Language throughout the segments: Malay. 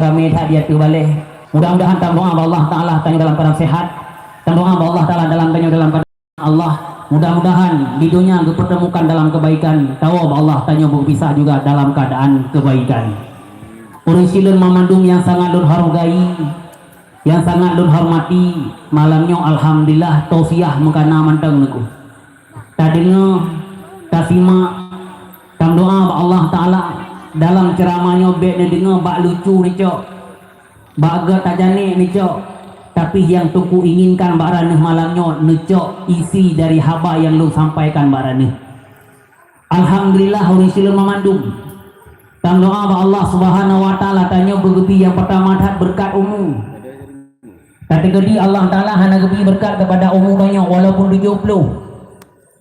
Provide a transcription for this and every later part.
kami hadiah tu balik. Mudah-mudahan tak doa Allah Ta'ala tanya dalam keadaan sehat, tak doa Allah Ta'ala dalam tanya dalam keadaan Allah. Mudah-mudahan di dunia dipertemukan dalam kebaikan, tahu Allah tanya berpisah juga dalam keadaan kebaikan. Urisileun mamandung yang sangat lur hargai, yang sangat lur hormati, malamnya alhamdulillah tausiah mengkana manteng niku. Tadinya tasima tam doa Allah Ta'ala dalam ceramahnya bek dengar bak lucu ni cok, bak agak tajane ni cok, tapi yang tuku inginkan bak raneh malamnya ni cok isi dari haba yang lu sampaikan bak raneh. Alhamdulillah urisileun mamandung tam doa bak Allah Subhanahu wa Ta'ala tanya begepi yang pertama dah berkat umum. Kategori Allah Ta'ala hana gepi berkat kepada umum banyak, walaupun 70,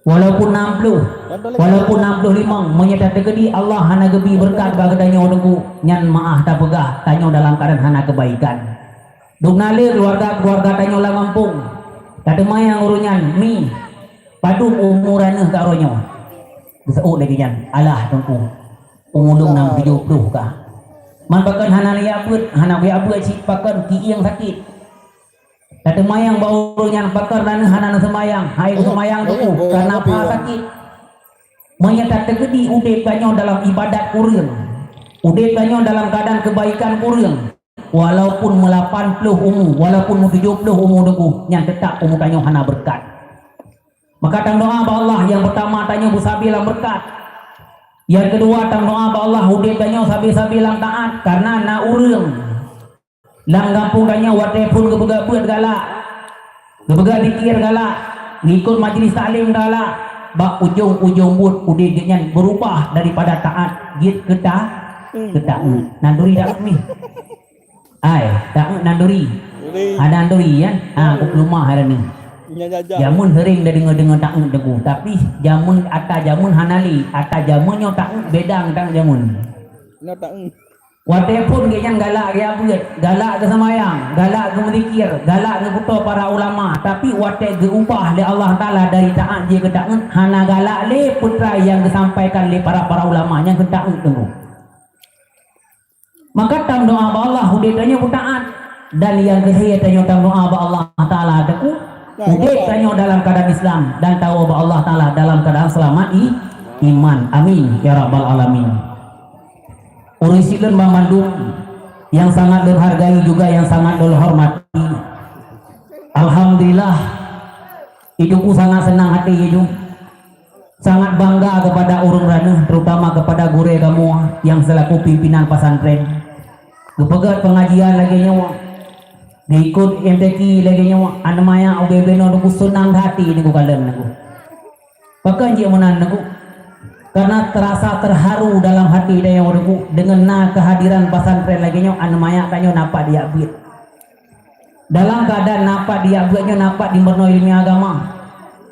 walaupun 60, walaupun 65, menyata kategori Allah hana gepi berkat bagadanya orang nyan maah tak pegah tanya dalam keadaan hana kebaikan. Duk nale keluarga tanya lah kampung kata mayang urunyan mi padu umurannya ke aronya besok lagi nyan alah tunggu umur 70 kah man pakan hana lihat hana biak cik pakan ki yang sakit. Kata mayang baunya pakar dan hana semayang, hai semayang tu karena apa sakit. Menyata tegedi udep kanyo dalam ibadat kurang, udep kanyo dalam keadaan kebaikan kurang. Walaupun 80 umur, walaupun 70 umur deku, yang tetap umur kanyo hana berkat. Maka tang doa ba Allah yang pertama tanya busabilang berkat. Yang kedua tang doa ba Allah udep kanyo sabi-sabilang taat karena na urang. Lang kampung tanya watai pun kebega buat galak, kebega dikir galak, ngikut majlis taklim galak, bak ujung-ujung buat udegnya berubah daripada taat git ketah nanduri dak mi ai tak nanduri ada nanduri ya rumah hari ni jamun sering dah dengar tak debu tapi jamun ata jamun hanali ata jamunnya tak bedang tang jamun walaupun dia yang galak dia buat, galak ke semayang, galak ke berzikir, galak ke putar para ulama, tapi watak diubah oleh Allah Ta'ala dari taat dia ke taat, hana galak le putra yang disampaikan oleh para ulama yang ke taat tunggu. Maka tam doa ba Allah udah tanya taat, dan yang ketiga tanya tam doa ba Allah Ta'ala deku, udah tanya dalam keadaan Islam dan tahu ba Allah Ta'ala dalam keadaan selamat iman. Amin ya rabbal alamin. Urisileun mamandung yang sangat berhargai juga yang sangat hormati. Alhamdulillah hidupku sangat senang hati hidup, sangat bangga kepada urang raneuh, terutama kepada guru kamu yang selaku pimpinan pesantren. Kepegat pengajian lagi nyawa, diikut MTQ lagi nyawa, anamaya OBB no aku senang hati niku kalian niku. Pakai je menan niku. Karena terasa terharu dalam hati dia yang urku dengan kehadiran pesantren lagi nyo anamaya kanyo napa dia buat dalam keadaan napa dia buatnya napa di merno ilmi agama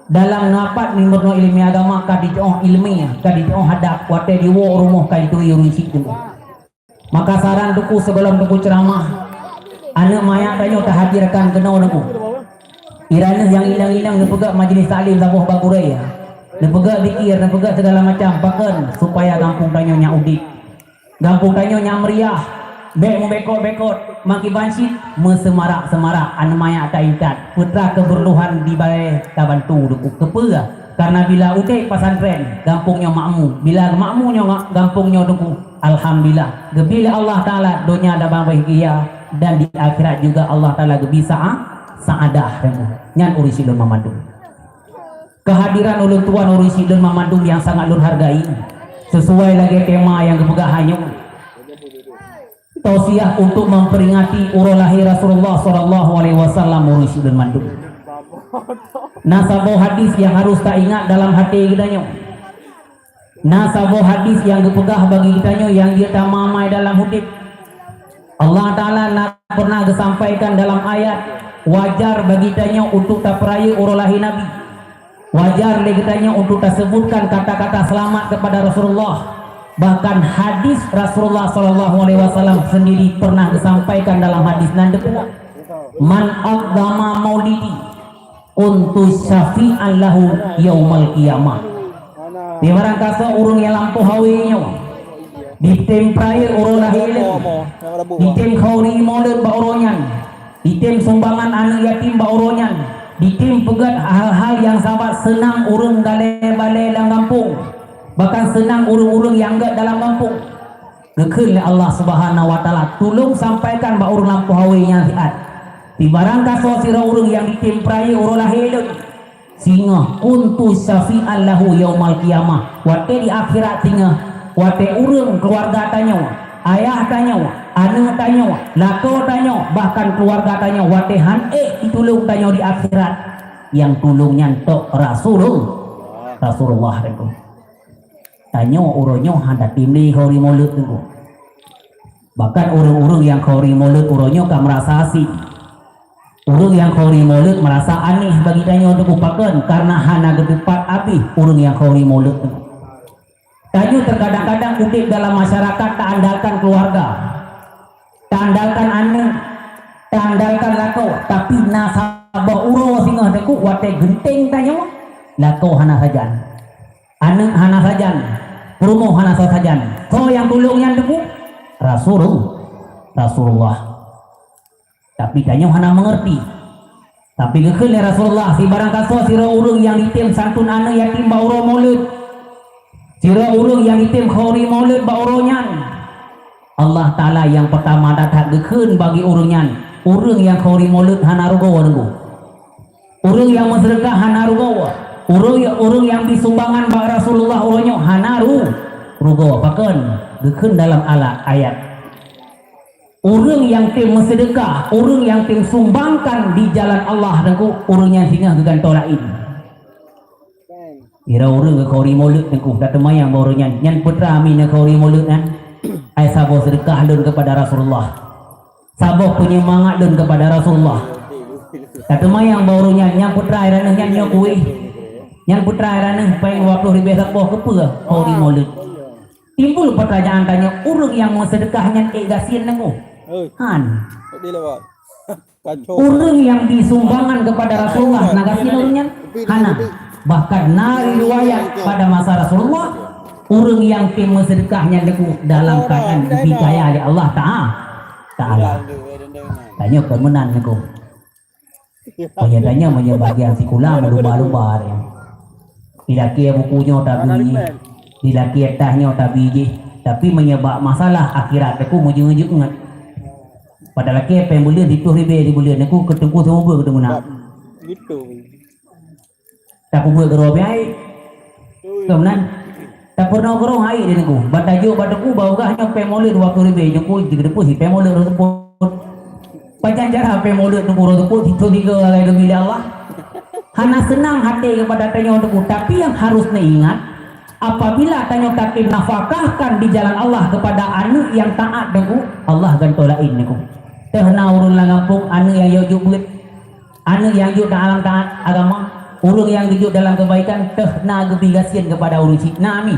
dalam napa di merno ilmi agama kadi oh ilmiah kadi oh hadap wate di wo rumah kadi tu yurisi tu. Maka saran tuku sebelum tuku ceramah anamaya kanyo tahadirkan kena niku irana yang hilang-hilang nepegak majlis taklim sabuh bakurai ya. Nepegak dikir, nepegak segala macam pakan supaya kampung tanyo nya udik, kampung tanyo nya meriah, bek membekot-bekot, maki bansit, mesemarak-semarak, anmaya taikat, putra keberluhan di balai tabantu duku kepega, karena bila udik pesantren, kampungnya makmu, bila makmunya kampungnya duku, alhamdulillah, gebila Allah Ta'ala dunia ada bang bahagia dan di akhirat juga Allah Ta'ala gebisa saadah nyan urisileun mamandung. Kehadiran ulun tuan urisileun mamandung yang sangat lur hargai sesuai lagi tema yang kemegahannya tausiah untuk memperingati urulahi Rasulullah SAW urisileun mandung. Nasabah hadis yang harus tak ingat dalam hati kitanya, nasabah hadis yang kepegah bagi kitanya yang dia tak mamai dalam hidup. Allah Ta'ala pernah disampaikan dalam ayat wajar bagi kitanya untuk tak peraya urulahi Nabi, wajar bagi kitanya untuk tak sebutkan kata-kata selamat kepada Rasulullah. Bahkan hadis Rasulullah SAW sendiri pernah disampaikan dalam hadis nanti, man aqdama maulidi untuk syafi'an lahu yaumal qiyamah. Di barang kasa urung yang lampu hawinya Ditem praya uro lahir, ditem khauri maulid ba uronyan, ditem sumbangan anak yatim ba uronyan, ditem pegat hal-hal yang sahabat senang urung balai dalam kampung, bahkan senang urung-urung yang enggak dalam kampung. Gekun Allah Subhanahu wa taala tolong sampaikan ba urung lampu hawinya siat. Di barang kaso sira urung yang ditem praya uro lahir singa kuntu syafi'an lahu yaumal qiyamah. Wate di akhirat singa wate urung keluarga tanya, ayah tanya, anak tanya, lako tanya, bahkan keluarga tanya, wate han ditulung tanya di akhirat. Yang tulungnya tok Rasulullah itu. Tanya uronyo hendak timli khauri maulid itu. Bahkan urung-urung yang khauri maulid uronyo kan merasa asik. Urung yang khauri maulid merasa aneh bagi tanya untuk upakan karena hana gedepat api urung yang khauri maulid itu. Tanya terkadang-kadang udik dalam masyarakat tak andalkan keluarga, tak andalkan anak, tak andalkan lako, tapi nasabah uro singa deku wate genting tanya lako hana sajan, anak hana sajan, rumah hana sajan. So yang tulung yang deku Rasulullah. Tapi tanya hana mengerti. Tapi gekun Rasulullah si barang kaso sira urung yang ditim santun anak yatim ba uro maulid. Sira urung yang itim khauri maulid ba uronyan. Allah Ta'ala yang pertama datang gekun bagi urunyan. Urung yang khauri maulid hana rugawa nunggu. Urung yang mensedekah hana rugawa. Urung yang disumbangan ba Rasulullah uronyo hana rugawa. Pakan gekun dalam ayat. Urung yang tim mensedekah, urung yang tim sumbangkan di jalan Allah nunggu urungnya singa gegan tolain. Ira urang ke khauri maulid nengku datang mayang barunya nyan putra amin ke khauri maulid kan ai sabo sedekah lun kepada Rasulullah, sabo penyemangat lun kepada Rasulullah. Datang mayang barunya nyan putra irana nyan nyokui nyan putra irana payang 20,000 sabo kepa khauri maulid. Timbul pertanyaan tanya urang yang mau sedekah nyan gasin nengku han urang yang disumbangan kepada Rasulullah nagasin urangnya hana. Bahkan nari riwayat pada masa Rasulullah urang yang tim sedekahnya dalam keadaan dibidaya oleh Allah Ta'ala. Tanya kemenan niku. Tanya menyebagian sikula melumba-lumba ya. Tidak kira bukunya tak biji, tidak kira tahnya tak biji, tapi menyebab masalah akhirat aku mujung-ujung ingat. Padahal kira pembelian di ribe di bulan aku ketemu semua ketemu nak. Gitu. Tak kubur gerobe ai. Kemudian tak pernah gerong ai dia niku. Batajuk bataku baugah nyampe maulid 20,000 nyuku digedepus si pemolid tersebut. Pacan cara pemolid nuku tersebut itu tiga kali demi Allah. Hana senang hati kepada tanya untukku, tapi yang harus diingat apabila tanya takkim nafkahkan di jalan Allah kepada anu yang taat niku, Allah akan tolain niku. Teh na urun langampung anu yang yuk buat, anu yang yuk dalam taat agama. Urung yang duduk dalam kebaikan teh na gebigasian kepada urung cik nami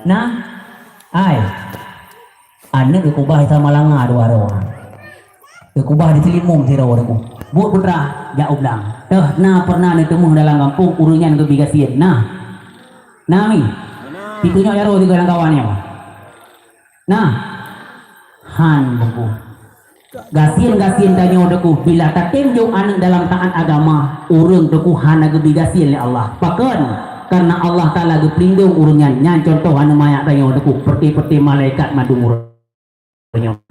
nah ai anak kekubah sama langa dua roh kekubah di selimung sira aku buat putra jauh bilang teh na pernah ditemu dalam kampung urungnya gebigasian nah nami pitunya ya roh juga dalam kawannya nah han buku Gasien tanya deku bila tatim jauh anak dalam taat agama urung deku hana gebi gasien oleh Allah pakan karena Allah Ta'ala gepelindung urungnya nyan contoh anu mayak tanya deku seperti malaikat madung urungnya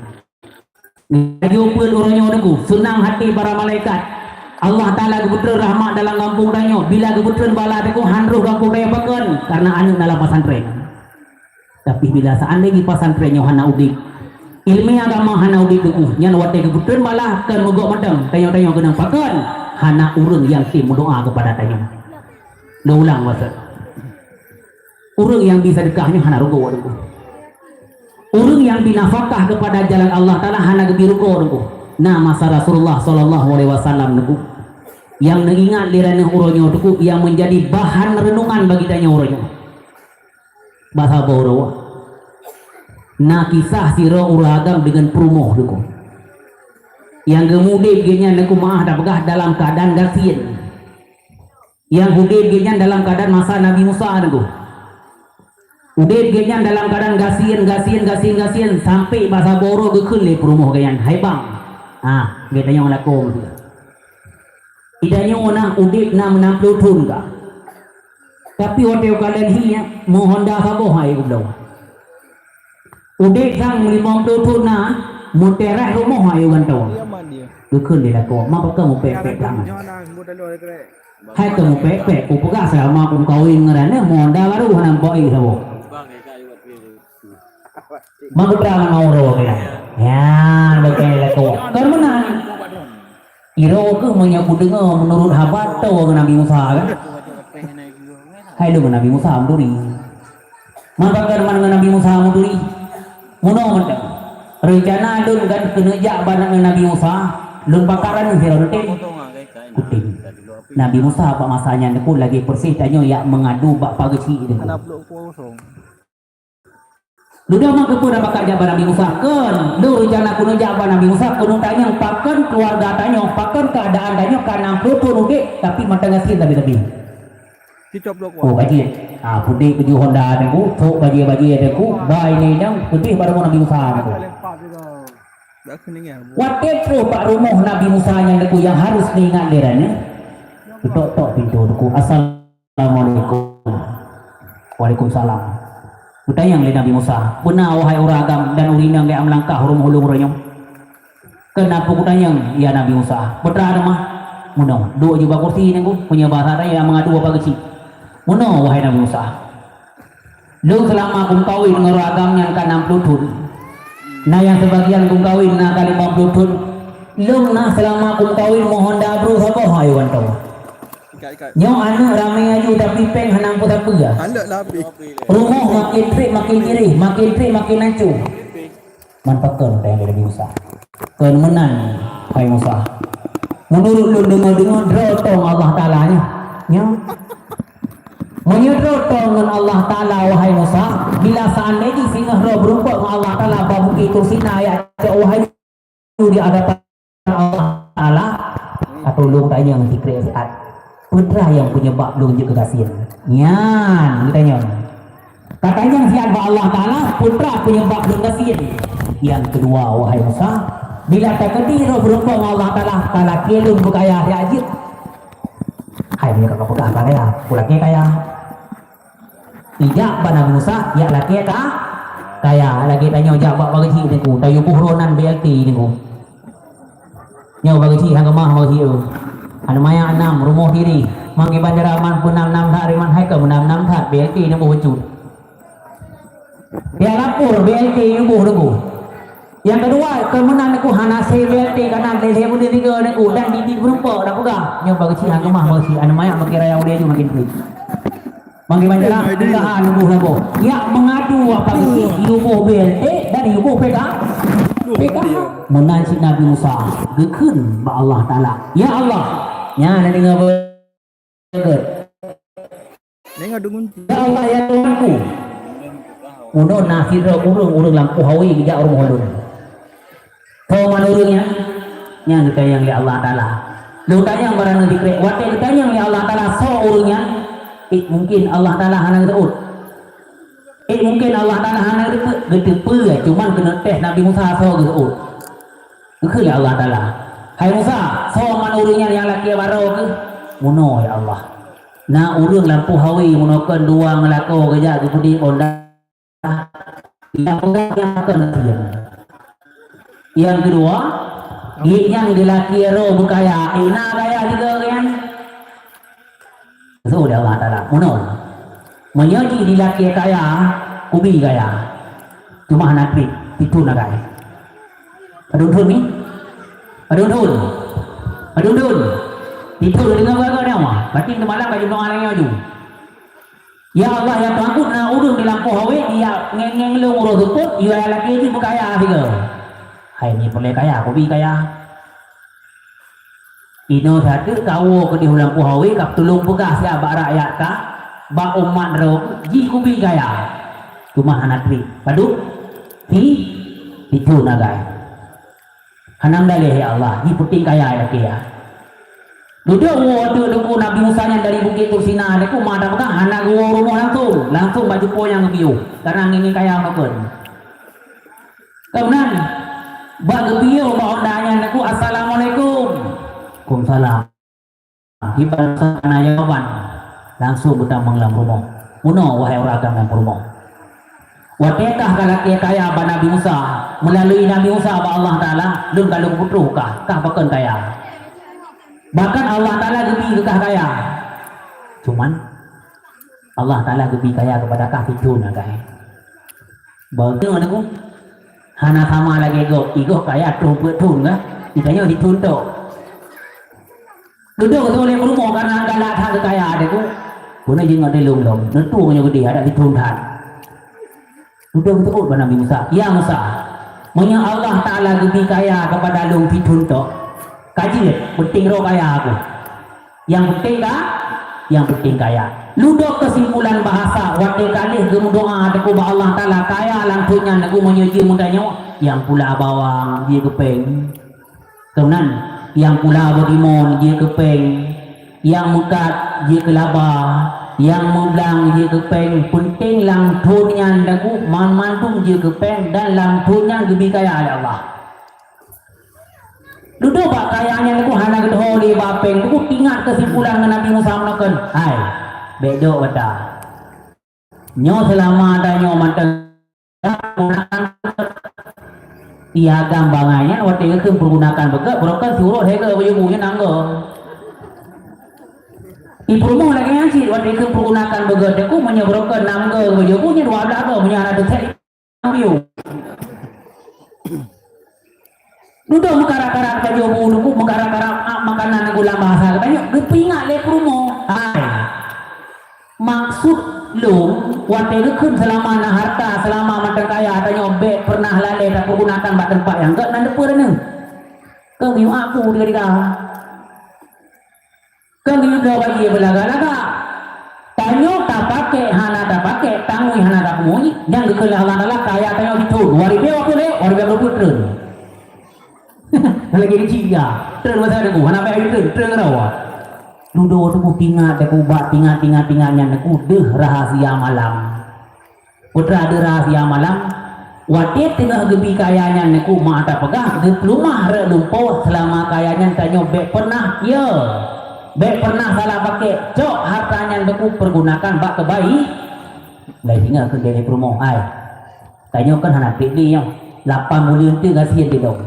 ngajupun urungnya deku senang hati para malaikat Allah Ta'ala gebutreun rahmat dalam kampung tanya bila gebutreun bala deku hanruh kampung tanya pakan karena anak dalam pesantren tapi bila seandainya pesantrennya hana udik ilmu agama hana udik deku nyan wate gebutreun malah kan mogok madang tanya-tanya kenang pakan hana urang yang tim doa kepada tanya ulang maksud urang yang bisa dekahnya hana rugo deku urang yang binafkah kepada jalan Allah Ta'ala hana gebi rugo deku nah masa Rasulullah sallallahu alaihi wasallam deku yang mengingat lirana uronyo deku yang menjadi bahan renungan bagi tanya uronyo bahasa boro na kisah siro uragam dengan perumoh duku yang kemudian genya neku maah dapegah dalam keadaan gasien yang kemudian genya dalam keadaan masa Nabi Musa duku Udah ganyan dalam keadaan gasian sampai bahasa boro ke kunle perumoh ganyan. Hai bang. Ah, kita yang laku dia. Idanya orang udah na menampil tun ka. Tapi hotel kalian hiya mohon dah sabo hai udah. Udah sang 50 tun na muterah rumah hai ugan tau. Ke kunle laku. Mak ke mu pek tangan. Hai ke mu pek ku pegah sama ku kawin ngarana mohon dah baru hanam boi sabo. Magprangan mauro kaya. Yan, bagay lato. Karena mana? Iro ke menyaku dengar menurut habat tahu Nabi Musa kan? Hai lu Nabi Musa menduri. Maka mana Nabi Musa menduri? Muno mendang. Rencana lu kan kena jak barang Nabi Musa. Lu bakaran sih rote. Kuting. Nabi Musa apa masanya aku lagi bersih tanya ya mengadu bak pageci itu. Ludah mah kepada bakal jabat Nabi Musa kan. Lu rencana kuno jabat Nabi Musa kuno tanya pakan keluarga tanya pakan keadaan tanya karena pun udah tapi mata ngasih tapi. Oh kaji. Ah putih baju Honda aku, sok baju aku, bayi ni dang putih baru Nabi Musa aku. Waktu itu Pak Rumuh Nabi Musa yang harus diingat deranya. Tok pintu aku. Assalamualaikum. Waalaikumsalam. Kutayang Nabi Musa, benar wahai uragam dan ulinang yang melangkah hurung-hurung renyong. Kenapa kutayang ya Nabi Musa? Betul mah? Muno, dua juga kursi ni punya bahasa yang mengadu apa kecil. Muno wahai Nabi Musa. Lu selama kum kawin dengan uragam yang ke-60 tun. Nah yang sebagian kum kawin na kali 50 tun. Lu nah selama kum kawin mohon dabru sapa hai wan tau. Nyong anak ramai aja tapi peng hanam pun tak ya. Anak labi. Rumah makin trik makin kiri, makin trik makin hancur. Manfaatkan tayang dari Musa. Kemenan hai Musa. Menurut lu dengar drotong Allah Taala nya. Nya. Menyerotong dengan Allah Taala wahai Musa. Bila seandainya singa roh berumpa dengan Allah Taala babu itu sina ayat wahai di hadapan Allah Taala. Atau lu tanya nanti kreasiat. Putra yang punya bak belum juga kekasihan. Yan, ditanya. Katanya siapa Allah Ta'ala, putra punya bak belum kekasihan. Yang kedua, wahai Musa, bila tak kediri berumpa Allah Ta'ala, kalau kelun berkaya ya ajib. Hai, ini kakak pegah kaya, pulaknya kaya. Tidak, pada Musa, ya laki kaya. Lagi tanya, jawab bagi si ini ku, tayu puhronan BLT ini ku. Nyawa bagi si, hangga mah bagi si ada maya 6 rumah diri mangki bandaraman pun 6 tak riman hai ke 6 tak BLT ni buh wujud dia lapor BLT ni buh debu yang kedua kemenang aku hanase BLT kanan lele pun dia 3 aku dan di berumpa dah pegang nyoba kecil hang kemah bagi ada maya mangki raya dia juga makin free mangki bandaraman penggahan buh debu ya mengadu apa kecil buh BLT dan buh pegang menanci Nabi Musa gekun ba Allah Ta'ala ya Allah nya nanti ngabeut Nengah dungun. ya Allah ya Tuhanku uno nasir urung lampu hawi bija urung holun tau manurungnya nya kita yang ya Allah Ta'ala lu tanya barang dikre wate kita yang ya Allah Ta'ala so urungnya mungkin Allah Ta'ala hanang teut mungkin Allah Ta'ala hanang getepe cuman kena tes Nabi Musa so geteut itu ya Allah Ta'ala hai Musa so manurungnya yang laki baru ke muno ya Allah na urung lampu hawi munokan dua ngelako kerja ke pudi onda yang pegang yang akan yang kedua yang dilaki roh berkaya ina kaya juga kan sudah Allah Ta'ala muno menyaji dilaki kaya kubi kaya cuma anak itu nagai adun ni adun itu dengan bagai nama berarti kemalang baju doa lainnya ju ya Allah ya Tuhanku na urung di lampu hawi dia ngeng lu urus tukut ia lagi ini berkaya juga hai ni boleh kaya kubi kaya ino satu kau ke di lampu hawi kap tulung begas ya bak rakyat ka bak umat ro ji kubi kaya cuma anak tri padu itu nagai hanam dalih ya Allah ni puting kaya ya kia Duduk waktu duku Nabi Musa yang dari Bukit Tursina deku mada pegang anak gua rumah langsung baju po yang ngebiu karena ingin kaya makan. Kemudian bak ngebiu bak ondanya deku assalamualaikum. Waalaikumsalam. Ibarat sana jawaban langsung betang menglam rumah. Muno wahai orang dalam rumah. Watekah kalau dia kaya ba Nabi Musa melalui Nabi Musa ba Allah Taala lun kalau putru kah bahkan kaya. Bahkan Allah Ta'ala lebih kekah kaya. Cuman Allah Ta'ala lebih kaya kepada kaki tun kaya. Bagaimana aku? Hana sama lagi ego kaya tu tun lah. Ditanya di tun tu. Duduk tu oleh rumah karena galak hak kaya ada ku. Guna jeung ada lom. Nentu nya gede ada di tun tan. Duduk tu pada Nabi Musa. Ya Musa. Monya Allah Ta'ala lebih kaya kepada lom di tun tu. Kaji penting roh kaya aku. Yang penting kah? Yang penting kaya. Ludok kesimpulan bahasa waktu kali gemu doa deku ba Allah Taala kaya langtunya aku menyuji mudanya yang pula bawang dia kepeng. Kemudian yang pula berdimon dia kepeng. Yang mukat dia kelaba. Yang mudang dia kepeng. Penting langtunya aku mantum dia kepeng dan langtunya lebih kaya ada Allah. Duduk pak kayanya aku hana gedho di bapeng aku ingat kesimpulan dengan Nabi Musa menekan hai bedo wada nyo selama ada nyo mantan piagam banganya waktu itu pergunakan begat brokan suruh hega baju nanggo ibu rumah lagi ngasih waktu itu pergunakan begat aku menyebrokan nanggo baju punya 12 ke punya anak desa itu duduk mengkarak-karak baju bunuku mengkarak-karak makanan gula bahasa katanya gepingat le promo hai maksud lu waktu itu kun selama na harta selama mata kaya tanya be pernah lalai tak pergunakan bak tempat yang enggak nan depan ni kau biu aku dia kau biu kau bagi belaga-laga tanya tak pakai hana tak pakai tangui hana tak mui yang dikelah Allah Taala kaya tanya itu 2000 waktu le 2000 triliun lagi di Ciga, terus masa aku, anak bayi terus kerawa. Ludo tu tingat aku bak tingat-tingatnya aku deh rahasia malam. Putra deh rahasia malam. Wadet tengah gebi kayanya aku mata pegang di rumah relumpo selama kayanya tanya be pernah ya. Be pernah salah pakai. Cok hartanya aku pergunakan bak ke bayi. Lai tinggal ke dari rumah ai. Tanya kan anak pilih yang 8 milion tu kasihan dia dong.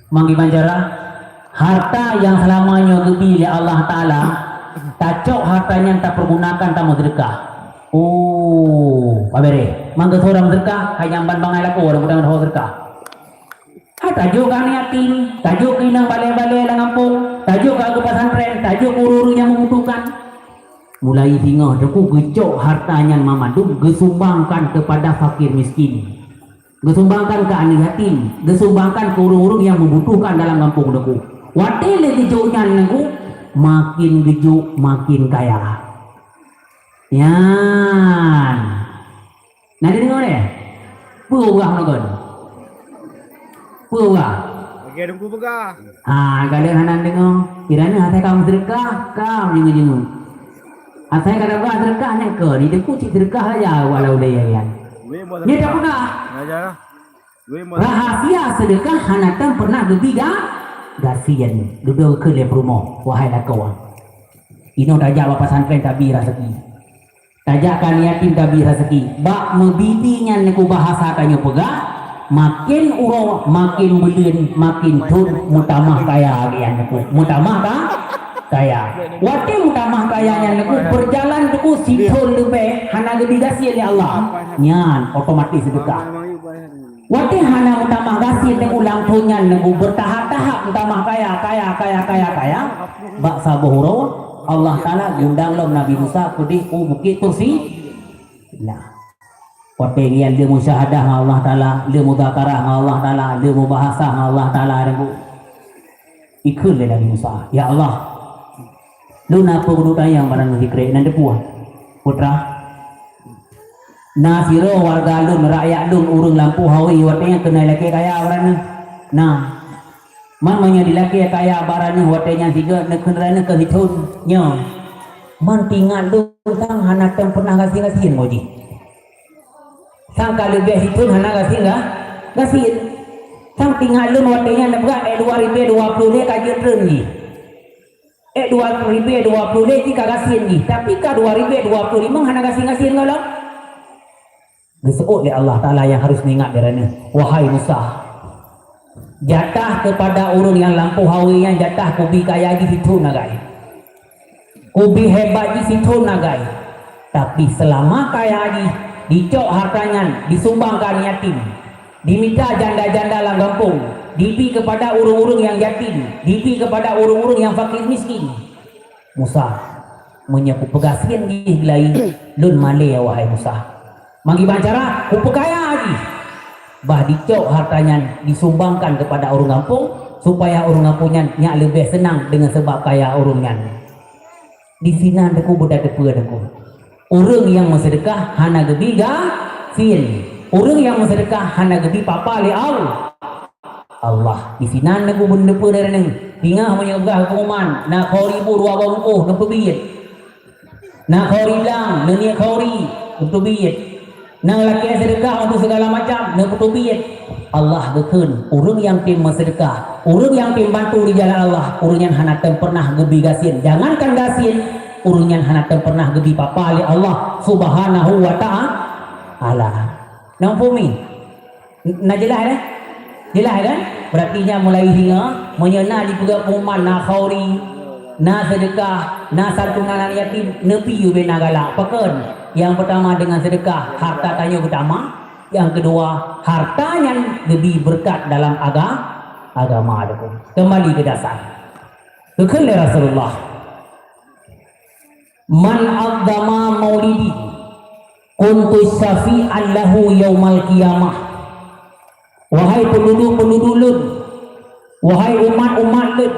Manggiman cara harta yang selamanya lebih oleh Allah Ta'ala tacok hartanya tak pergunakan tak sedekah. Oh pabere mangga seorang sedekah hayang ban bangai laku ada mudah mudahan sedekah tajuk kan yatim tajuk inang balai-balai lang kampung tajuk ke pesantren tajuk guru yang membutuhkan mulai singa deku gecok hartanya mamadum gesumbangkan kepada fakir miskin gesumbangkan ke anak yatim, gesumbangkan ke orang-orang yang membutuhkan dalam kampung deku. Waktu gejoknya deku makin gejok makin kaya. Yan. Nanti dengar ya? Purah nagon. Purah. Okey, dengku pegah. Kadang hanan dengar. Kiranya hati kamu sedekah, kamu jengu-jengu. Asal kadang-kadang sedekah nak ke, ni deku cik sedekah aja walau dia yan. Dia tak pernah rahasia sedekah hanatan pernah lebih gasian duduk ke lep rumah wahai kawan ino tajak bapa santren tabi rezeki tajakkan yatim tabi rezeki bak mebidinya neku bahasa tanya pegah makin urang makin belin makin tun mutamah kaya gian neku mutamah kah kaya waktu mutamah kayanya neku berjalan neku sithul lebih hana lebih gasian ya Allah nyan otomatis sedekah waktu hana mutamah gasian neku langtunya neku bertahap-tahap mutamah kaya bak sabuhuro Allah Ta'ala undang lo Nabi Musa kudih ku bukit tursi nah waktu yang dia musyahadah Allah Ta'ala dia mudzakarah Allah Ta'ala dia bahasa Allah Ta'ala neku ikut le Nabi Musa ya Allah lu napa kudu tayang barang zikre nan depuah putra nasiro warga lun rakyat lun urang lampu hawi watenya kena laki kaya orang nah Man dilaki kaya barang watenya tiga nekenrana ke hitun nya man tinggal lu tang hana tem pernah kasih moji sang kali be hitun hana kasih sang tinggal lu watenya nebra 2020 kaji trengi 2020 jika kasih ni tapi ka 2025 hana kasih kalau disebut oleh Allah Ta'ala yang harus mengingat derana wahai Musa jatah kepada urun yang lampu hawinya jatah kubi kaya di situ nagai kubi hebat di situ nagai tapi selama kaya dicok hartanya disumbangkan yatim diminta janda-janda lang kampung dipi kepada urung-urung yang yatim dipi kepada urung-urung yang fakir miskin Musa menyapu pegasian gilai lun male wahai Musa manggi bancara ku pekaya lagi bah dicok hartanya disumbangkan kepada orang kampung supaya orang kampungnya nyak lebih senang dengan sebab kaya orangnya di sini aku budak depa aku orang yang bersedekah hana gebi gafil orang yang bersedekah hana gebi papa li Allah di sini aku benda depa dari nang tinggal menyegah hukuman nak khori bu dua bangku nak pebiyat nak khori lang nak khori untuk biyat nang laki sedekah untuk segala macam nak putubiyat Allah gekun urang yang tim sedekah urang yang tim bantu di jalan Allah urang yang hanatem pernah gebi gasin jangankan gasin urang yang hanatem pernah gebi papa li Allah subhanahu wa ta'ala nang fumi na jelas kan berarti nya mulai hingga menyena di pegak pengumuman na khauri na sedekah na santunan yatim nepi yu benagala pakeun yang pertama dengan sedekah harta tanya utama yang kedua hartanya lebih berkat dalam agama ada kembali ke dasar kekele Rasulullah man adzama maulidi kuntu syafi'an lahu yaumal qiyamah wahai penduduk-penduduk lun wahai umat-umat lun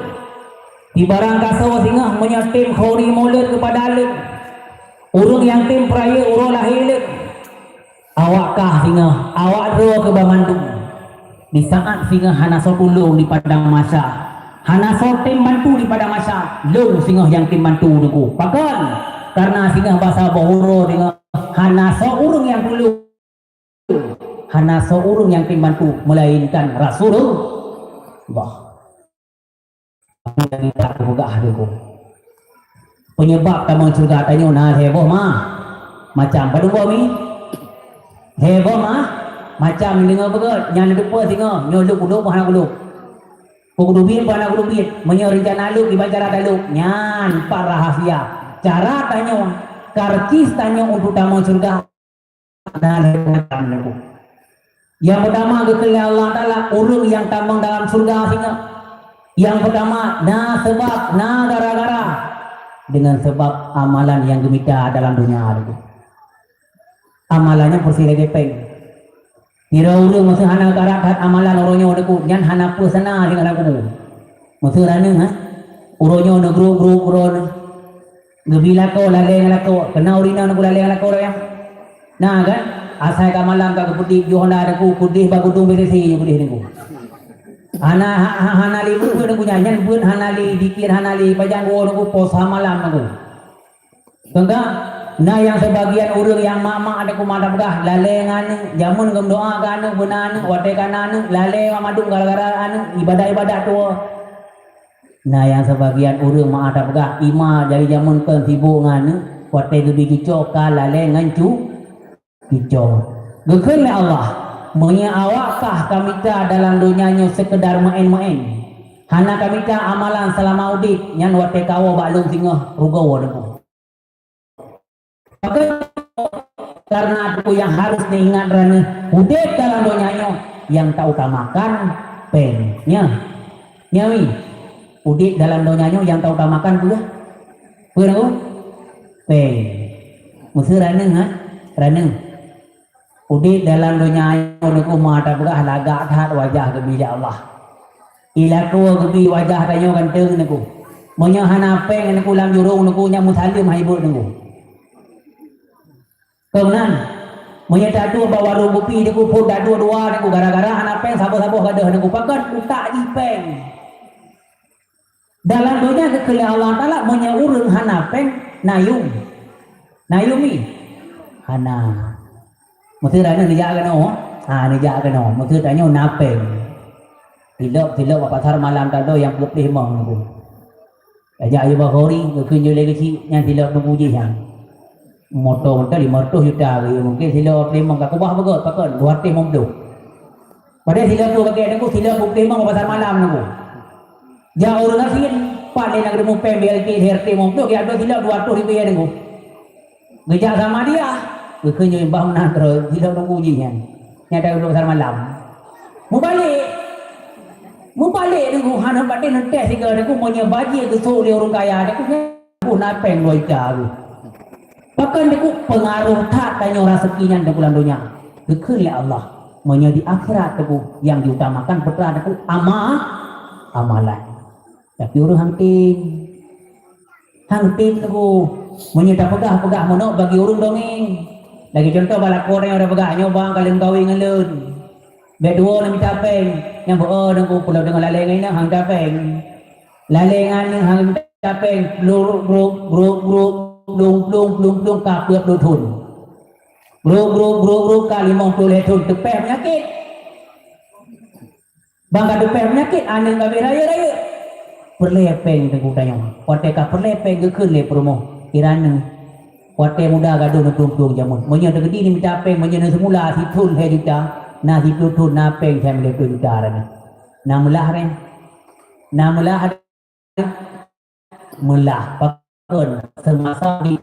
di barang kasawa singa menyatim khori maulid kepada lun urung yang tim peraya urung lahir awakkah singa awak dua ke Bandung di saat singa hana sotulung di padang masa hana sotim bantu di padang masa lung singa yang tim bantu deku pakan karena singa bahasa bohoro dengan hana seorang yang dulu hana seorang yang tim bantu melainkan Rasulullah tak buka deku penyebab tamang surga tanya nah heboh mah macam pada mi heboh mah macam dengar betul yang depa singa nyoluk kudu bahana kudu kudu biit bahana kudu biit menyerencana lu di bacara dalu nyan par rahasia cara tanya karcis tanya untuk tamang surga nah yang pertama kekelia Allah Ta'ala urung yang tamang dalam surga singa yang pertama nah sebab nah gara-gara dengan sebab amalan yang gemita dalam dunia itu amalannya persile depeng kira urang masa hana karat amalan orangnya deku nyan hana pesana dengan aku masa raneng orangnya na grup uron gebila ko laleng lako kena urina na laleng lako ya nah kan asai kamalam ka putih johana deku putih bagudung besesi putih deku hana li bu deku nyanyan bun hana li dikir hana li pajang go deku pos hamalam deku tengah nah yang sebagian urang yang mak-mak ada kumadap dah lalengan jamun gem doa kan benan wate kanan lale mamadung gara-gara ibadah-ibadah tu nah yang sebagian urang mak ada dah ima dari jamun pen sibuk ngan wate gebi kicok ka lalengan cu kicok gekeun Allah monya awakkah kami ta dalam dunianya sekedar main-main hana kami ta amalan selama udip nyan wate kawo baklung singa rugaw deku karena aku yang harus diingat rana udip dalam dunianya yang tak utamakan pennya nyawi udip dalam dunianya yang tak utamakan pula pula pen musuh raneng udip dalam dunianya aku mata pula lagak hat wajah gebila Allah ilaku gebi wajah tanyo ganteng naku monya hana peng naku lam jurung naku nya musalim haibut naku kemudian menyata dua bawa rubupi deku pun dah dua-dua deku gara-gara anak peng sabuh-sabuh gadah deku pakan utak di peng dalam dunia kekele Allah Ta'ala menyaurung hanapeng nayumi hana maksud ada nijakan nijakan maksud tanya napeng tidak apa pasar malam tado yang putih mong tu aja ayo bahori kekunjung lagi yang tidak memuji yang motor 500 juta mungkin sila premong ka kubah bagot pakon 200 mong tu pada sila tu pakai aku sila putih mong pasar malam tu ja orang asin pada nak demo pembel ke RT mong tu dia ada sila 200 rupiah tu ngejak sama dia kekunjung bangunan terus sila memuji yang ada pasar malam mu balik dengan hana batin nanti sehingga aku punya baji ke so dia orang kaya aku napeng loika tu bahkan aku pengaruh tak tanya rezekinya di bulan dunia dekil ya Allah menjadi akhirat aku yang diutamakan putra aku amalan tapi orang hangtin aku menyedap pegah monok bagi orang dongeng lagi contoh balak orang yang ada pegah nyobang kalian kawin ngelun bedua nak minta peng yang dan ku pulau dengan lalengan hang tapeng lalengan yang hang tapeng blur kapur thun bro kali 50 thun tepeh penyakit bangga tepeh penyakit ane gawe raya perlepeng tu tanya wate ka perlepeng ke keun le promo kirana wate muda gaduh nak plung jamun monya de gedi ni minta peng monya semula si thun he juta na si thun na peng family tu juta ni namulah mulah pakon semasa di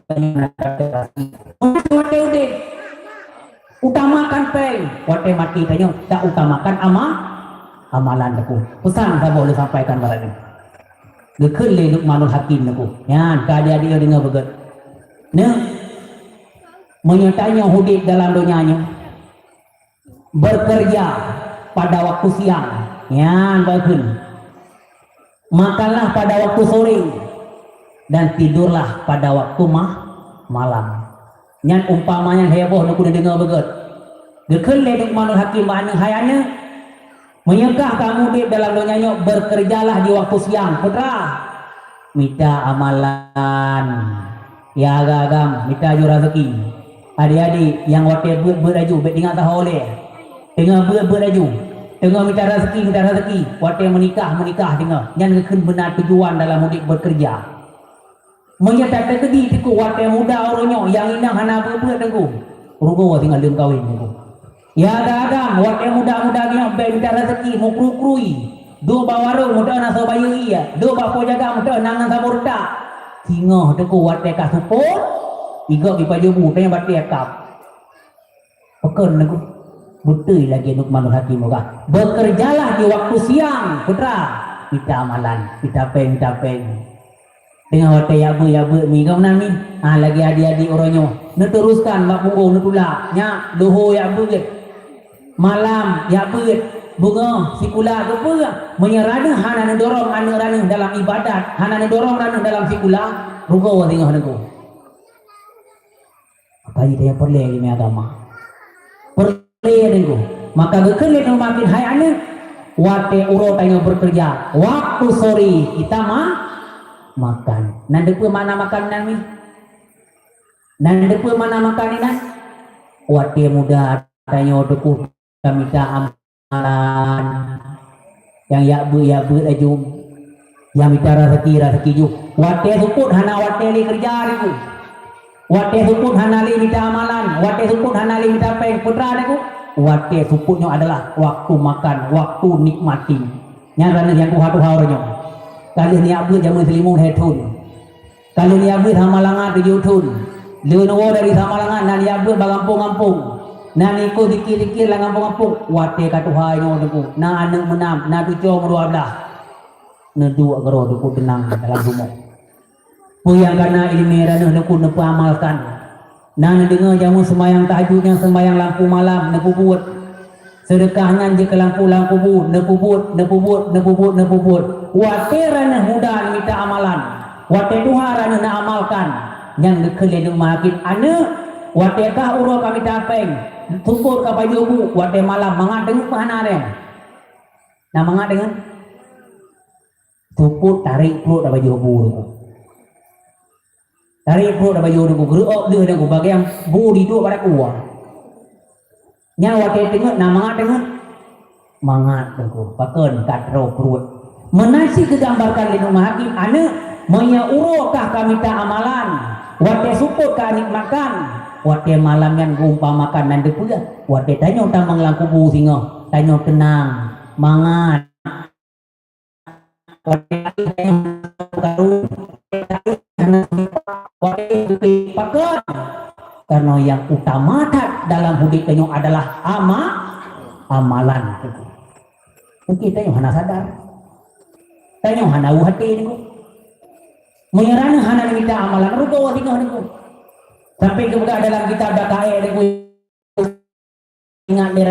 utamakan peng wate mati tanya tak utamakan amalan aku pesan saya boleh sampaikan pada ni dekil le Luqmanul Hakim aku yan kada dia dengar beget ne menyertanya hidup dalam dunianya bekerja pada waktu siang yan bagus makanlah pada waktu sore dan tidurlah pada waktu malam yan umpamanya heboh nak kuda dengar beget dekil le Luqmanul Hakim mana hayanya menyegah kamu di dalam dunianya bekerjalah di waktu siang putra minta amalan ya agam minta ju rezeki adik-adik yang waktu beraju dengan tahole dengan beraju dengan minta rezeki waktu menikah dengan yang keun benar tujuan dalam hidup bekerja menyata terkedi tiku waktu muda orangnya yang inang hana bertengku rugo tinggal lem kawin tengku ya agam waktu muda-muda dia minta rezeki mau kru-krui do bawarung muda nak sobayu iya do bapo jaga muda nangan saburta tingoh tengku waktu ka support iga dipajubu tanya bati akap pekon tengku betul lagi Luqmanul Hakim moga bekerjalah di waktu siang putra kita amalan kita peng dengan waktu yabu mi kau nami lagi adik-adik orangnya teruskan mak punggung netula nya doho yabu malam yabu bunga sikula ke apa menyerana hana dorong anu dalam ibadat hana dorong anu dalam sikula rugo tengok aku apa dia perle ni agama maka gekelit makin hayane wate uro tanya bekerja waktu sore kita makan nande pe mana makan nami nande pe mana makan ini wate muda tanya deku kami tak amalan yang yabu aju yang minta rezeki ju wate suput hana wate li kerja itu wate suput hana li minta amalan wate suput hana li minta peng putra itu wate suputnya adalah waktu makan waktu nikmati nyarana yang tuha orangnya kali ni abu jamu selimun hetun kali ni abu hamalangan di YouTube leuno dari hamalangan nan abu bagampung-gampung nan iko dikir-dikir lang gampung-gampung wate ka tuha nyo deku na aneng menam na tujuh meruablah na dua gero deku tenang dalam rumah puyang kana ilmu ranah deku nepu amalkan nan dengar jamu sembayang tahajud yang sembayang lampu malam nepu buat sedekahnya je ke lampu bu nepu buat wate ranah mudah minta amalan wate tuha ranah na amalkan yang dekelin makin ane wate kah uro kami tapeng tumpur ka baju bu wate malam mangat dengan mana dia nah mangat dengan Suput tarik perut dah baju bu tu. Tarik perut dah baju tu gerak dia dah bagian bu di dua pada kuah. Nyawa dia tengok nama tengok mangat tu paken katro perut. Menasi kegambarkan di rumah hakim ane menya urokah kami tak amalan. Wate suput ka nikmakan. Wate malam yang gumpa makan nan depuga. Wate tanya utang manglang kubu singo. Tanya tenang mangat. Pakai karena yang utama dalam hidup kamu adalah amalan. Mungkin kita hana sadar, tanya hana hati ni, menyerahnya hana kita amalan. Rupa wasilah ni, sampai kemudian dalam kita ada kaya ni, ingat ni.